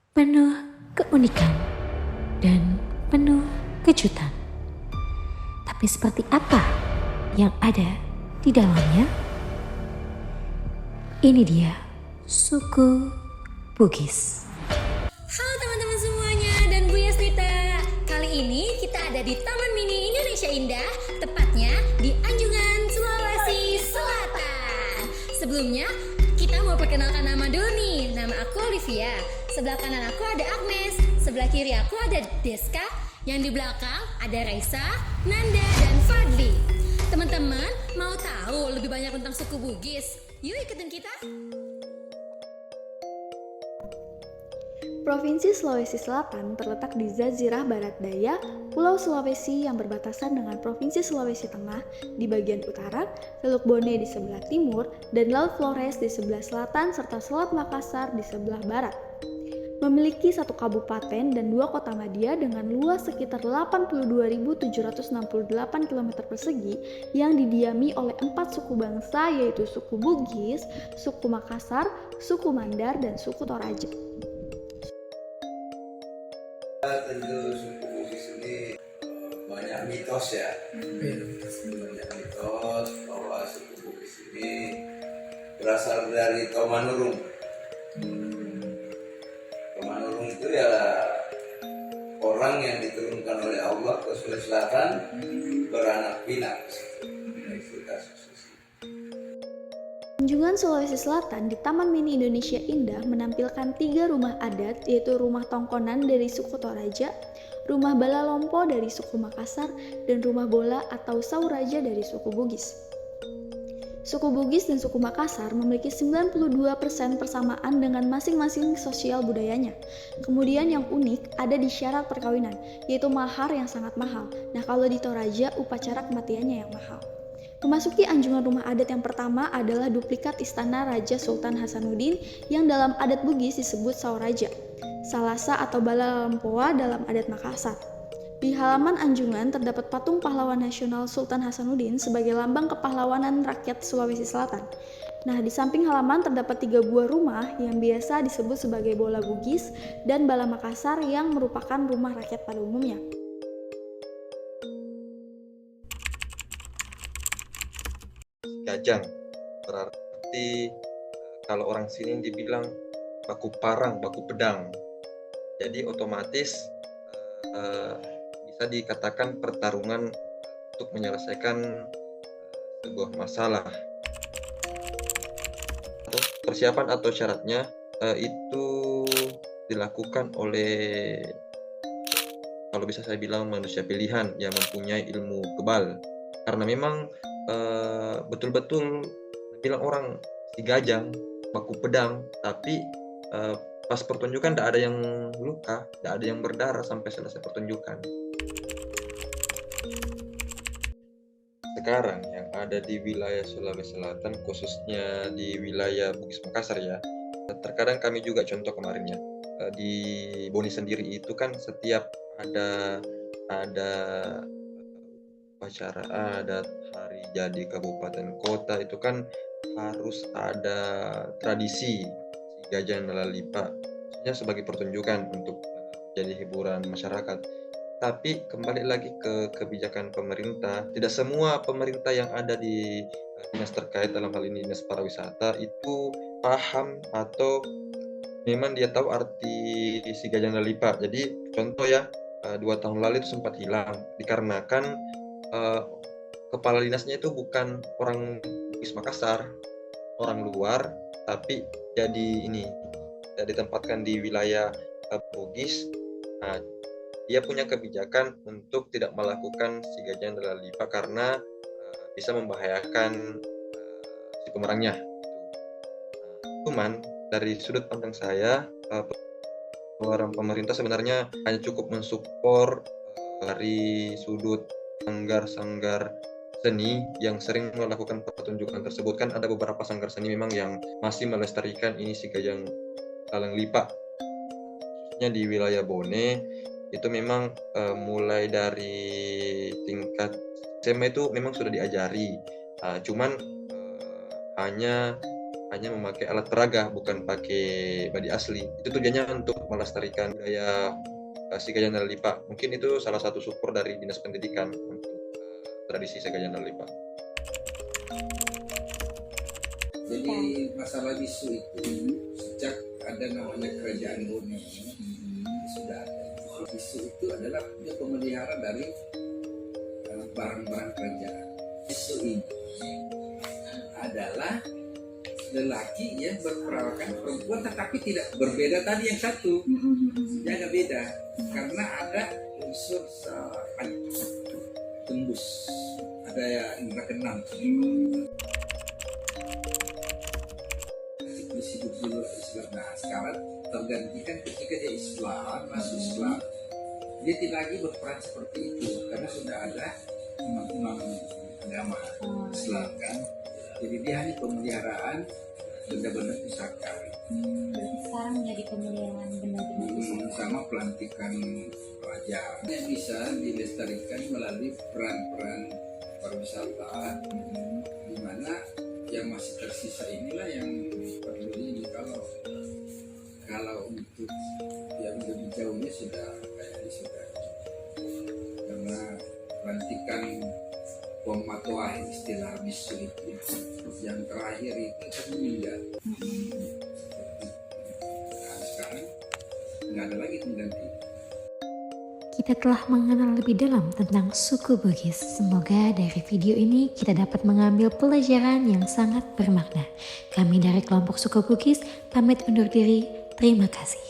penuh keunikan dan penuh kejutan. Tapi seperti apa yang ada di dalamnya? Ini dia suku Bugis. Halo teman-teman semuanya dan Bu Yasnita. Kali ini kita ada di Taman Mini Indonesia Indah, tepatnya di Anjungan, Sulawesi Selatan. Sebelumnya, kita mau perkenalkan nama dulu nih. Nama aku Olivia. Sebelah kanan aku ada Agnes, sebelah kiri aku ada Deska, yang di belakang ada Raisa, Nanda, dan Fadli. Teman-teman, mau tahu lebih banyak tentang suku Bugis? Yuk ikutin kita. Provinsi Sulawesi Selatan terletak di Jazirah Barat Daya, Pulau Sulawesi yang berbatasan dengan Provinsi Sulawesi Tengah di bagian utara, Teluk Bone di sebelah timur, dan Laut Flores di sebelah selatan serta Selat Makassar di sebelah barat. Memiliki satu kabupaten dan dua kota madya dengan luas sekitar 82.768 km persegi yang didiami oleh 4 suku bangsa yaitu suku Bugis, suku Makassar, suku Mandar, dan suku Toraja. Tentu suku Bugis ini banyak mitos ya. Banyak mitos bahwa suku Bugis ini berasal dari Tomanurung. Tomanurung itu ya orang yang diturunkan oleh Allah ke Sulawesi Selatan beranak pinak. Itu kasus. Anjungan Sulawesi Selatan di Taman Mini Indonesia Indah menampilkan 3 rumah adat yaitu rumah tongkonan dari suku Toraja, rumah Balalompo dari suku Makassar, dan rumah bola atau Sauraja dari suku Bugis. Suku Bugis dan suku Makassar memiliki 92% persamaan dengan masing-masing sosial budayanya. Kemudian yang unik ada di syarat perkawinan, yaitu mahar yang sangat mahal. Nah kalau di Toraja, upacara kematiannya yang mahal. Memasuki anjungan rumah adat yang pertama adalah duplikat istana Raja Sultan Hasanuddin yang dalam adat Bugis disebut Sauraja, Salasa atau Balalampoa dalam adat Makassar. Di halaman anjungan terdapat patung pahlawan nasional Sultan Hasanuddin sebagai lambang kepahlawanan rakyat Sulawesi Selatan. Nah, di samping halaman terdapat 3 buah rumah yang biasa disebut sebagai Bola Bugis dan Bala Makassar yang merupakan rumah rakyat pada umumnya. Gajang berarti kalau orang sini dibilang baku parang, baku pedang. Jadi otomatis bisa dikatakan pertarungan untuk menyelesaikan sebuah masalah. Persiapan atau syaratnya itu dilakukan oleh, kalau bisa saya bilang, manusia pilihan yang mempunyai ilmu kebal. Karena memang betul-betul bilang orang si gajang baku pedang, tapi pas pertunjukan tidak ada yang luka, tidak ada yang berdarah sampai selesai pertunjukan. Sekarang yang ada di wilayah Sulawesi Selatan, khususnya di wilayah Bugis Makassar ya, terkadang kami juga contoh kemarinnya di Boni sendiri itu kan setiap ada upacara adat, hari jadi kabupaten kota itu kan harus ada tradisi si gajah Nalalipa, maksudnya sebagai pertunjukan untuk jadi hiburan masyarakat. Tapi kembali lagi ke kebijakan pemerintah, tidak semua pemerintah yang ada di dinas terkait, dalam hal ini dinas pariwisata, itu paham atau memang dia tahu arti si gajah Nalalipa. Jadi contoh ya, 2 tahun lalu itu sempat hilang dikarenakan kepala dinasnya itu bukan orang Bugis Makassar, orang luar, tapi jadi ditempatkan di wilayah Bugis. Nah, dia punya kebijakan untuk tidak melakukan si gajah Nalalipa karena bisa membahayakan si pemerangnya. Cuman dari sudut pandang saya, orang pemerintah sebenarnya hanya cukup mensupport dari sudut sanggar-sanggar seni yang sering melakukan pertunjukan tersebut. Kan ada beberapa sanggar seni memang yang masih melestarikan ini si gajah Nalalipa, khususnya di wilayah Bone. Itu memang mulai dari tingkat SMA itu memang sudah diajari, cuman hanya hanya memakai alat peraga, bukan pakai badi asli. Itu tujuannya untuk melestarikan budaya Sigajah Nala Lipa. Mungkin itu salah satu support dari Dinas Pendidikan untuk tradisi Sigajah Nala Lipa. Jadi masalah bisu itu sejak ada namanya kerajaan Bone sudah ada. Bisu itu adalah dia pemelihara dari barang-barang kerajaan. Bisu ini adalah lelaki yang berperawakan perempuan tetapi tidak berbeda tadi yang satu. Dia agak beda karena ada unsur tembus, ada indra keenam. Disebut dulu Islam. Nah sekarang tergantikan ketika dia Islam, masuk Islam, dia tidak lagi berperan seperti itu karena sudah ada imam-imam agama Islam kan. Jadi dia hanya pemeliharaan benda-benda pusaka. Berarti sekarang menjadi pemeliharaan benda-benda pusaka. Sama pelantikan raja yang bisa dilestarikan melalui peran-peran pariwisata, di mana yang masih tersisa inilah yang perlu ini. Kalau untuk yang lebih jauhnya sudah kayaknya sudah, karena pelantikan pematuah istilah bisu itu yang terakhir itu kan meninggal. Nah sekarang nggak ada lagi pengganti. Kita telah mengenal lebih dalam tentang suku Bugis. Semoga dari video ini kita dapat mengambil pelajaran yang sangat bermakna. Kami dari kelompok suku Bugis pamit undur diri. Terima kasih.